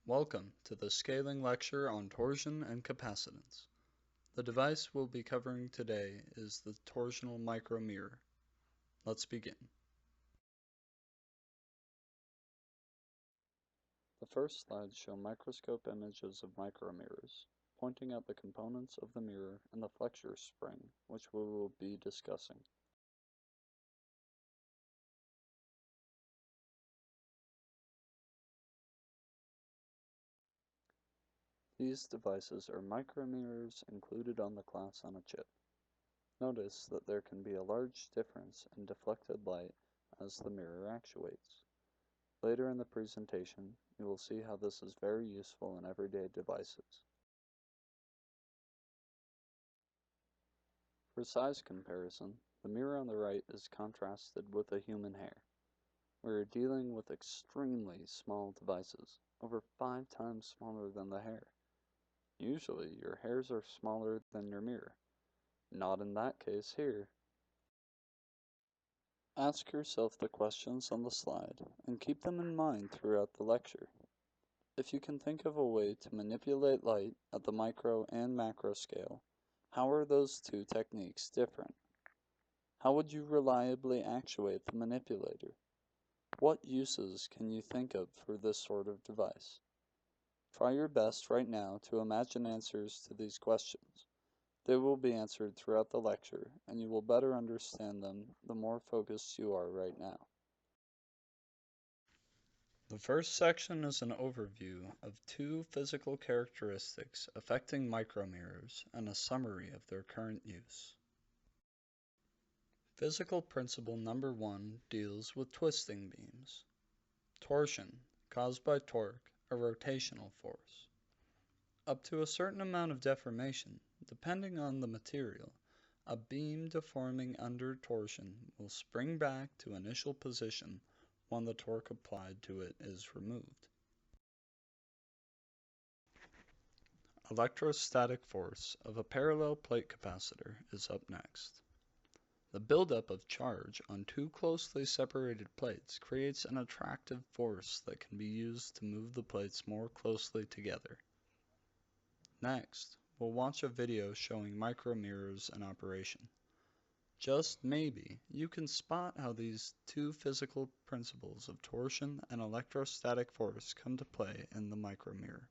Welcome to the scaling lecture on torsion and capacitance. The device we'll be covering today is the torsional micromirror. Let's begin. The first slides show microscope images of micromirrors, pointing out the components of the mirror and the flexure spring, which we will be discussing. These devices are micromirrors included on the class on a chip. Notice that there can be a large difference in deflected light as the mirror actuates. Later in the presentation, you will see how this is very useful in everyday devices. For size comparison, the mirror on the right is contrasted with a human hair. We are dealing with extremely small devices, over 5 times smaller than the hair. Usually, your hairs are smaller than your mirror. Not in that case here. Ask yourself the questions on the slide and keep them in mind throughout the lecture. If you can think of a way to manipulate light at the micro and macro scale, how are those two techniques different? How would you reliably actuate the manipulator? What uses can you think of for this sort of device? Try your best right now to imagine answers to these questions. They will be answered throughout the lecture, and you will better understand them the more focused you are right now. The first section is an overview of 2 physical characteristics affecting micromirrors and a summary of their current use. Physical principle number 1 deals with twisting beams. Torsion, caused by torque, a rotational force. Up to a certain amount of deformation, depending on the material, a beam deforming under torsion will spring back to initial position when the torque applied to it is removed. Electrostatic force of a parallel plate capacitor is up next. The buildup of charge on 2 closely separated plates creates an attractive force that can be used to move the plates more closely together. Next, we'll watch a video showing micromirrors in operation. Just maybe, you can spot how these 2 physical principles of torsion and electrostatic force come to play in the micromirror.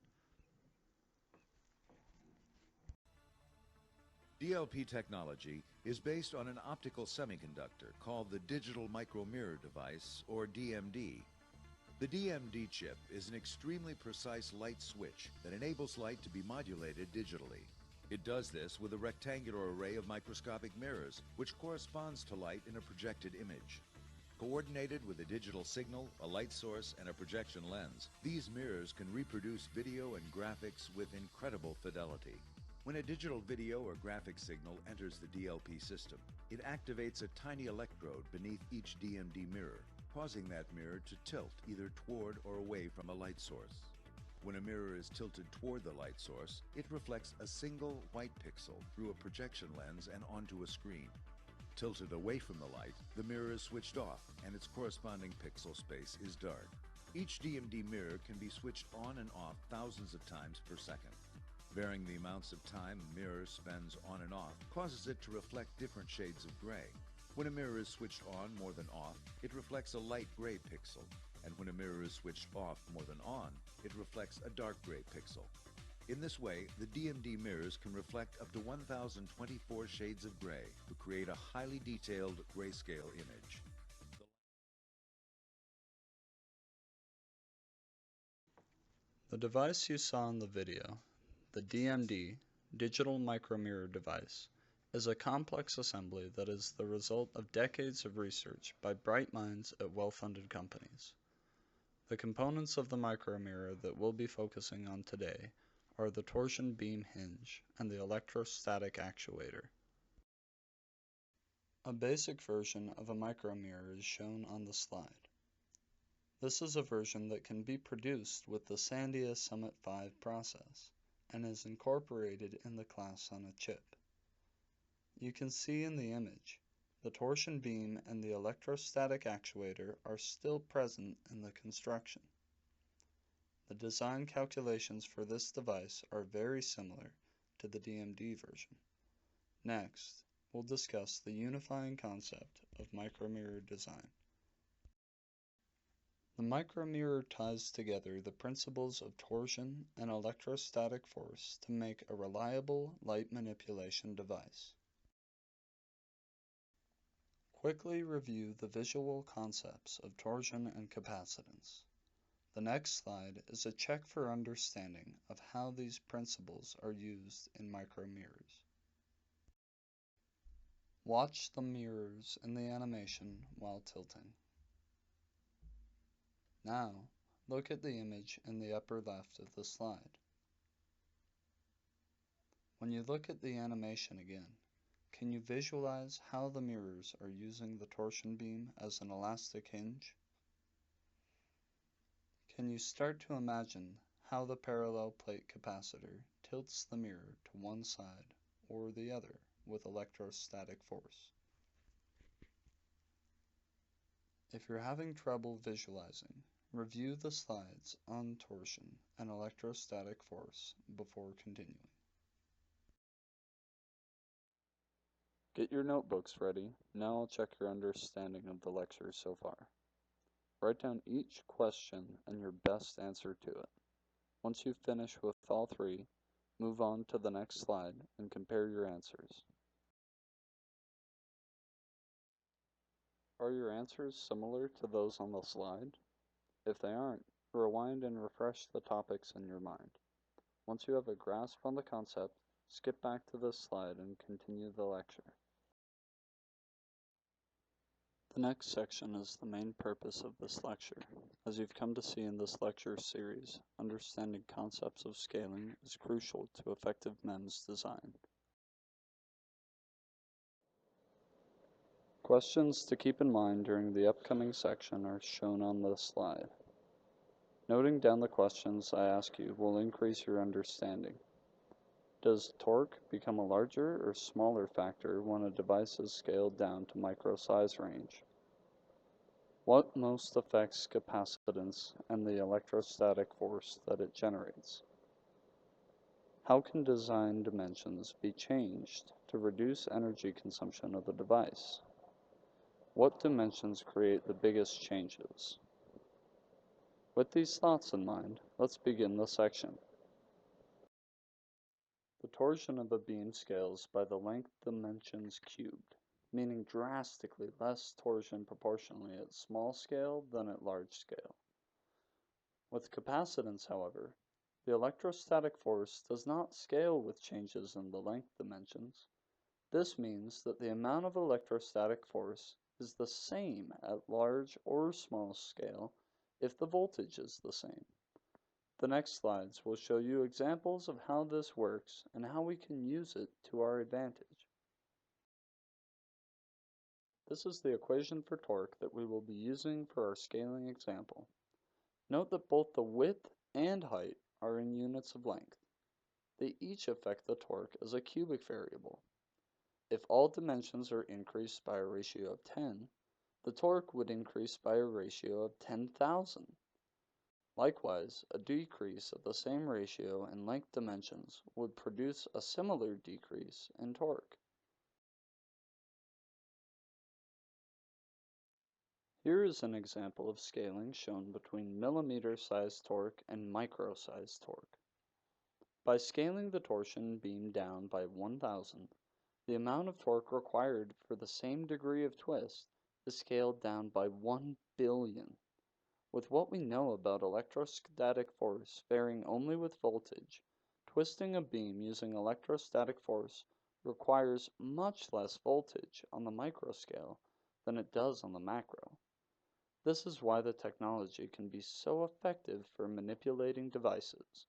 DLP technology is based on an optical semiconductor called the Digital Micromirror Device, or DMD. The DMD chip is an extremely precise light switch that enables light to be modulated digitally. It does this with a rectangular array of microscopic mirrors, which corresponds to light in a projected image. Coordinated with a digital signal, a light source, and a projection lens, these mirrors can reproduce video and graphics with incredible fidelity. When a digital video or graphic signal enters the DLP system, it activates a tiny electrode beneath each DMD mirror, causing that mirror to tilt either toward or away from a light source. When a mirror is tilted toward the light source, it reflects a single white pixel through a projection lens and onto a screen. Tilted away from the light, the mirror is switched off and its corresponding pixel space is dark. Each DMD mirror can be switched on and off thousands of times per second. Varying the amounts of time a mirror spends on and off causes it to reflect different shades of gray. When a mirror is switched on more than off, it reflects a light gray pixel, and when a mirror is switched off more than on, it reflects a dark gray pixel. In this way, the DMD mirrors can reflect up to 1,024 shades of gray to create a highly detailed grayscale image. The device you saw in the video, the DMD, Digital Micromirror Device, is a complex assembly that is the result of decades of research by bright minds at well-funded companies. The components of the micromirror that we'll be focusing on today are the torsion beam hinge and the electrostatic actuator. A basic version of a micromirror is shown on the slide. This is a version that can be produced with the Sandia Summit 5 process and is incorporated in the class on a chip. You can see in the image, the torsion beam and the electrostatic actuator are still present in the construction. The design calculations for this device are very similar to the DMD version. Next, we'll discuss the unifying concept of micromirror design. The micromirror ties together the principles of torsion and electrostatic force to make a reliable light manipulation device. Quickly review the visual concepts of torsion and capacitance. The next slide is a check for understanding of how these principles are used in micromirrors. Watch the mirrors in the animation while tilting. Now, look at the image in the upper left of the slide. When you look at the animation again, can you visualize how the mirrors are using the torsion beam as an elastic hinge? Can you start to imagine how the parallel plate capacitor tilts the mirror to one side or the other with electrostatic force? If you're having trouble visualizing, review the slides on torsion and electrostatic force before continuing. Get your notebooks ready. Now I'll check your understanding of the lecture so far. Write down each question and your best answer to it. Once you finish with all three, move on to the next slide and compare your answers. Are your answers similar to those on the slide? If they aren't, rewind and refresh the topics in your mind. Once you have a grasp on the concept, skip back to this slide and continue the lecture. The next section is the main purpose of this lecture. As you've come to see in this lecture series, understanding concepts of scaling is crucial to effective MEMS design. Questions to keep in mind during the upcoming section are shown on this slide. Noting down the questions I ask you will increase your understanding. Does torque become a larger or smaller factor when a device is scaled down to micro size range? What most affects capacitance and the electrostatic force that it generates? How can design dimensions be changed to reduce energy consumption of the device? What dimensions create the biggest changes? With these thoughts in mind, let's begin the section. The torsion of a beam scales by the length dimensions cubed, meaning drastically less torsion proportionally at small scale than at large scale. With capacitance, however, the electrostatic force does not scale with changes in the length dimensions. This means that the amount of electrostatic force is the same at large or small scale if the voltage is the same. The next slides will show you examples of how this works and how we can use it to our advantage. This is the equation for torque that we will be using for our scaling example. Note that both the width and height are in units of length. They each affect the torque as a cubic variable. If all dimensions are increased by a ratio of 10, the torque would increase by a ratio of 10,000. Likewise, a decrease of the same ratio in length dimensions would produce a similar decrease in torque. Here is an example of scaling shown between millimeter-sized torque and micro-sized torque. By scaling the torsion beam down by 1,000, the amount of torque required for the same degree of twist is scaled down by 1 billion. With what we know about electrostatic force varying only with voltage, twisting a beam using electrostatic force requires much less voltage on the microscale than it does on the macro. This is why the technology can be so effective for manipulating devices.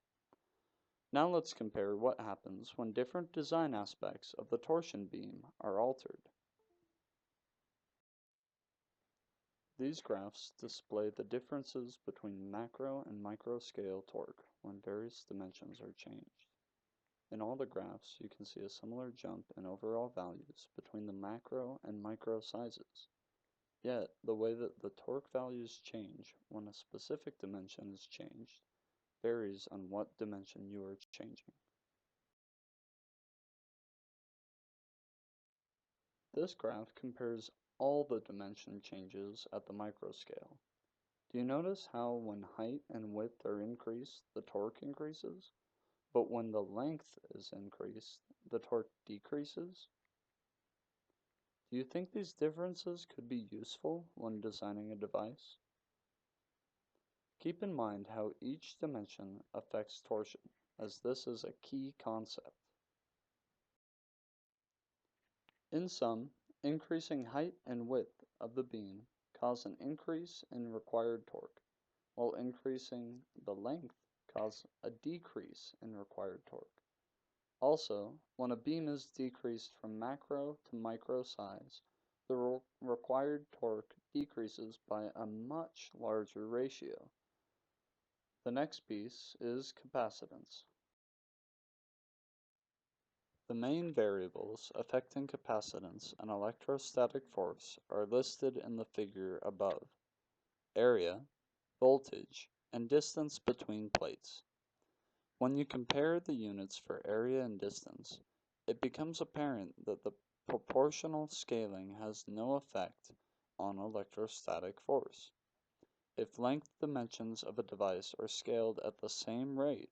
Now let's compare what happens when different design aspects of the torsion beam are altered. These graphs display the differences between macro and micro scale torque when various dimensions are changed. In all the graphs, you can see a similar jump in overall values between the macro and micro sizes. Yet, the way that the torque values change when a specific dimension is changed varies on what dimension you are changing. This graph compares all the dimension changes at the microscale. Do you notice how when height and width are increased, the torque increases, but when the length is increased, the torque decreases? Do you think these differences could be useful when designing a device? Keep in mind how each dimension affects torsion, as this is a key concept. In sum, increasing height and width of the beam cause an increase in required torque, while increasing the length cause a decrease in required torque. Also, when a beam is decreased from macro to micro size, the required torque decreases by a much larger ratio. The next piece is capacitance. The main variables affecting capacitance and electrostatic force are listed in the figure above: area, voltage, and distance between plates. When you compare the units for area and distance, it becomes apparent that the proportional scaling has no effect on electrostatic force. If length dimensions of a device are scaled at the same rate,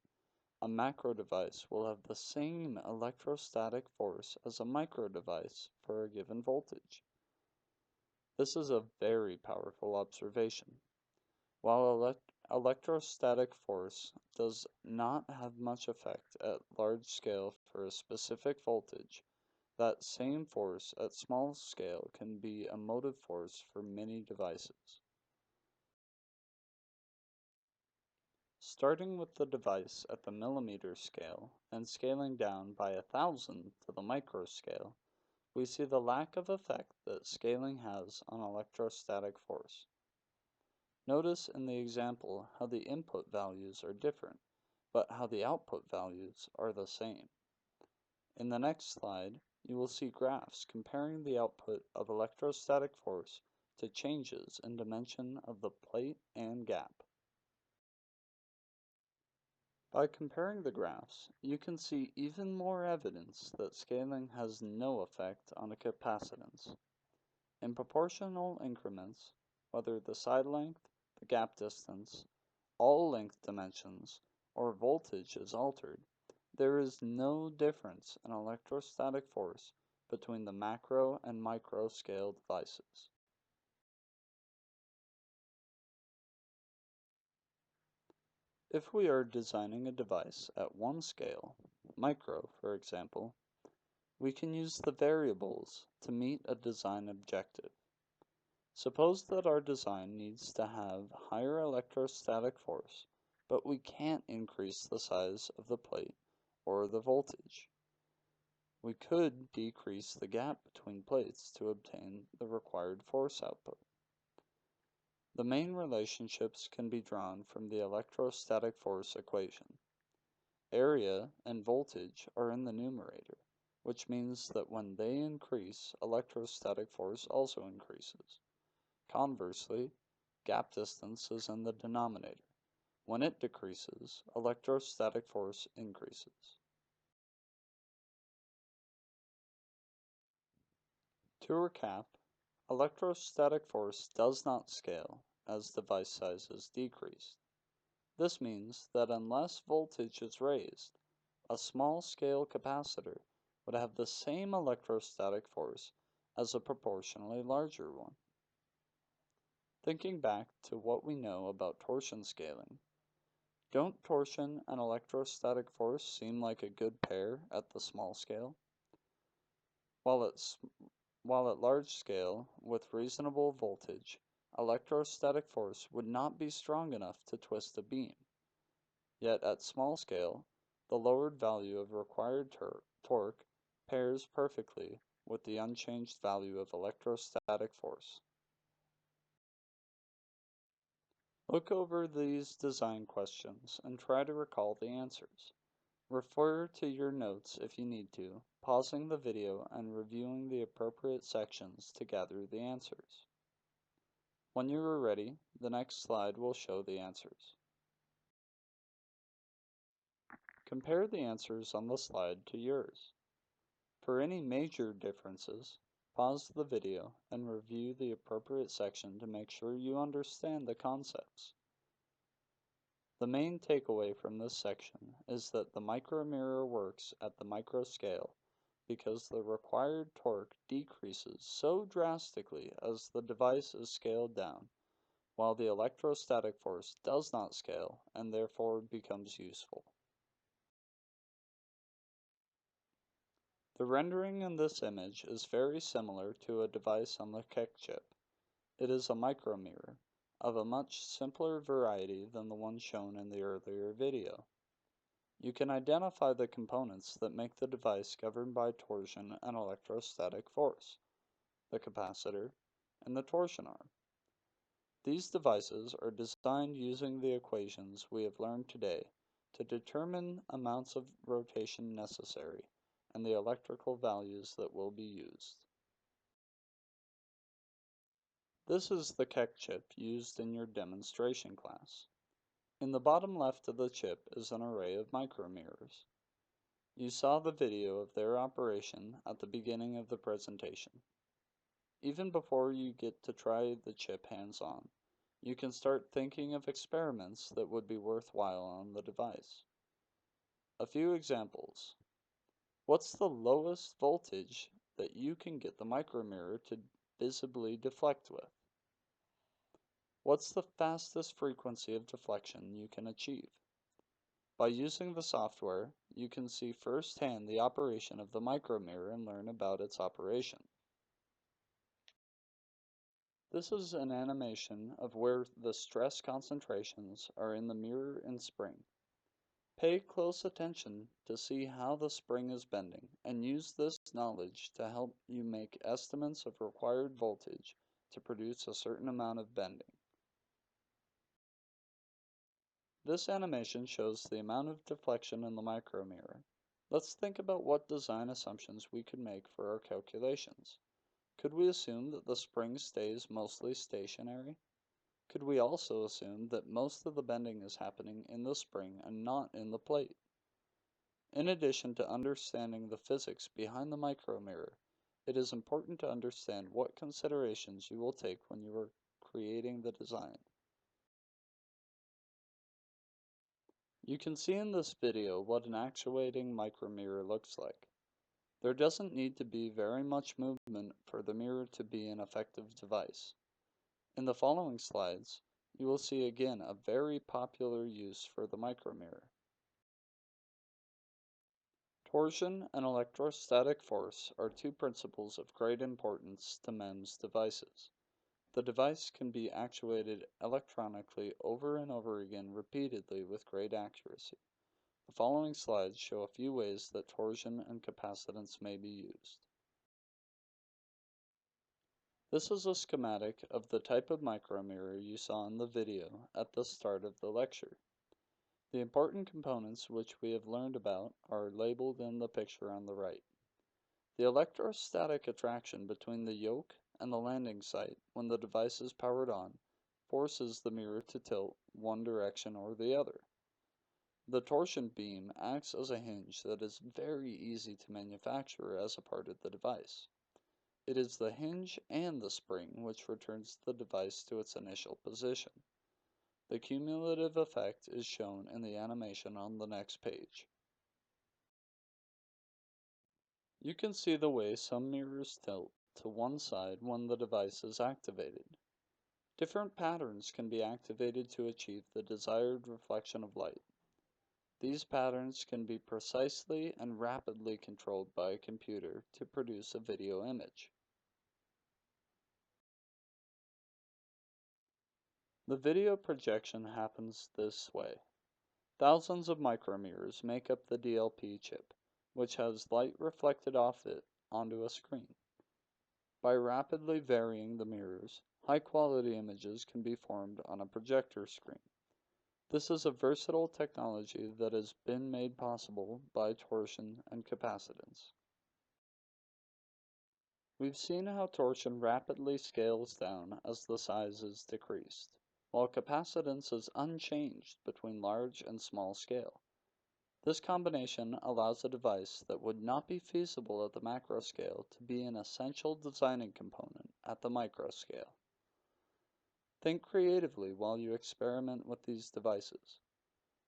a macro device will have the same electrostatic force as a micro device for a given voltage. This is a very powerful observation. While electrostatic force does not have much effect at large scale for a specific voltage, that same force at small scale can be a motive force for many devices. Starting with the device at the millimeter scale and scaling down by 1,000 to the micro scale, we see the lack of effect that scaling has on electrostatic force. Notice in the example how the input values are different, but how the output values are the same. In the next slide, you will see graphs comparing the output of electrostatic force to changes in dimension of the plate and gap. By comparing the graphs, you can see even more evidence that scaling has no effect on a capacitance. In proportional increments, whether the side length, the gap distance, all length dimensions, or voltage is altered, there is no difference in electrostatic force between the macro and micro scale devices. If we are designing a device at one scale, micro for example, we can use the variables to meet a design objective. Suppose that our design needs to have higher electrostatic force, but we can't increase the size of the plate or the voltage. We could decrease the gap between plates to obtain the required force output. The main relationships can be drawn from the electrostatic force equation. Area and voltage are in the numerator, which means that when they increase, electrostatic force also increases. Conversely, gap distance is in the denominator. When it decreases, electrostatic force increases. To recap, electrostatic force does not scale as device size is decreased. This means that unless voltage is raised, a small-scale capacitor would have the same electrostatic force as a proportionally larger one. Thinking back to what we know about torsion scaling, don't torsion and electrostatic force seem like a good pair at the small scale? While at large scale, with reasonable voltage, electrostatic force would not be strong enough to twist a beam. Yet at small scale, the lowered value of required torque pairs perfectly with the unchanged value of electrostatic force. Look over these design questions and try to recall the answers. Refer to your notes if you need to, pausing the video and reviewing the appropriate sections to gather the answers. When you are ready, the next slide will show the answers. Compare the answers on the slide to yours. For any major differences, pause the video and review the appropriate section to make sure you understand the concepts. The main takeaway from this section is that the micromirror works at the micro scale because the required torque decreases so drastically as the device is scaled down, while the electrostatic force does not scale and therefore becomes useful. The rendering in this image is very similar to a device on the KECK chip. It is a micromirror, of a much simpler variety than the one shown in the earlier video. You can identify the components that make the device governed by torsion and electrostatic force, the capacitor, and the torsion arm. These devices are designed using the equations we have learned today to determine amounts of rotation necessary and the electrical values that will be used. This is the KECK chip used in your demonstration class. In the bottom left of the chip is an array of micromirrors. You saw the video of their operation at the beginning of the presentation. Even before you get to try the chip hands-on, you can start thinking of experiments that would be worthwhile on the device. A few examples. What's the lowest voltage that you can get the micromirror to visibly deflect with? What's the fastest frequency of deflection you can achieve? By using the software, you can see firsthand the operation of the micromirror and learn about its operation. This is an animation of where the stress concentrations are in the mirror and spring. Pay close attention to see how the spring is bending, and use this knowledge to help you make estimates of required voltage to produce a certain amount of bending. This animation shows the amount of deflection in the micromirror. Let's think about what design assumptions we could make for our calculations. Could we assume that the spring stays mostly stationary? Could we also assume that most of the bending is happening in the spring and not in the plate? In addition to understanding the physics behind the micromirror, it is important to understand what considerations you will take when you are creating the design. You can see in this video what an actuating micromirror looks like. There doesn't need to be very much movement for the mirror to be an effective device. In the following slides, you will see again a very popular use for the micromirror. Torsion and electrostatic force are two principles of great importance to MEMS devices. The device can be actuated electronically over and over again repeatedly with great accuracy. The following slides show a few ways that torsion and capacitance may be used. This is a schematic of the type of micromirror you saw in the video at the start of the lecture. The important components which we have learned about are labeled in the picture on the right. The electrostatic attraction between the yoke and the landing site when the device is powered on forces the mirror to tilt one direction or the other. The torsion beam acts as a hinge that is very easy to manufacture as a part of the device. It is the hinge and the spring which returns the device to its initial position. The cumulative effect is shown in the animation on the next page. You can see the way some mirrors tilt to one side when the device is activated. Different patterns can be activated to achieve the desired reflection of light. These patterns can be precisely and rapidly controlled by a computer to produce a video image. The video projection happens this way. Thousands of micromirrors make up the DLP chip, which has light reflected off it onto a screen. By rapidly varying the mirrors, high-quality images can be formed on a projector screen. This is a versatile technology that has been made possible by torsion and capacitance. We've seen how torsion rapidly scales down as the size is decreased, while capacitance is unchanged between large and small scale. This combination allows a device that would not be feasible at the macro scale to be an essential designing component at the micro scale. Think creatively while you experiment with these devices.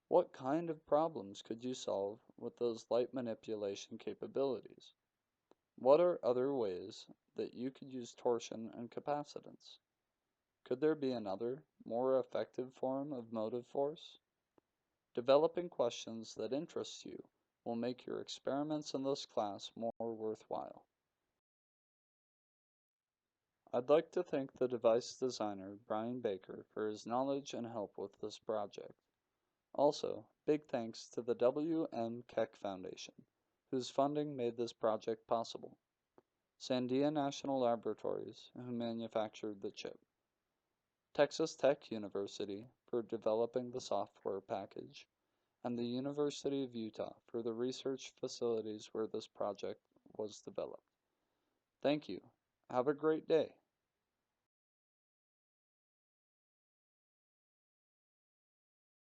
What kind of problems could you solve with those light manipulation capabilities? What are other ways that you could use torsion and capacitance? Could there be another, more effective form of motive force? Developing questions that interest you will make your experiments in this class more worthwhile. I'd like to thank the device designer, Brian Baker, for his knowledge and help with this project. Also, big thanks to the KECK Foundation, whose funding made this project possible. Sandia National Laboratories, who manufactured the chip. Texas Tech University for developing the software package, and the University of Utah for the research facilities where this project was developed. Thank you. Have a great day.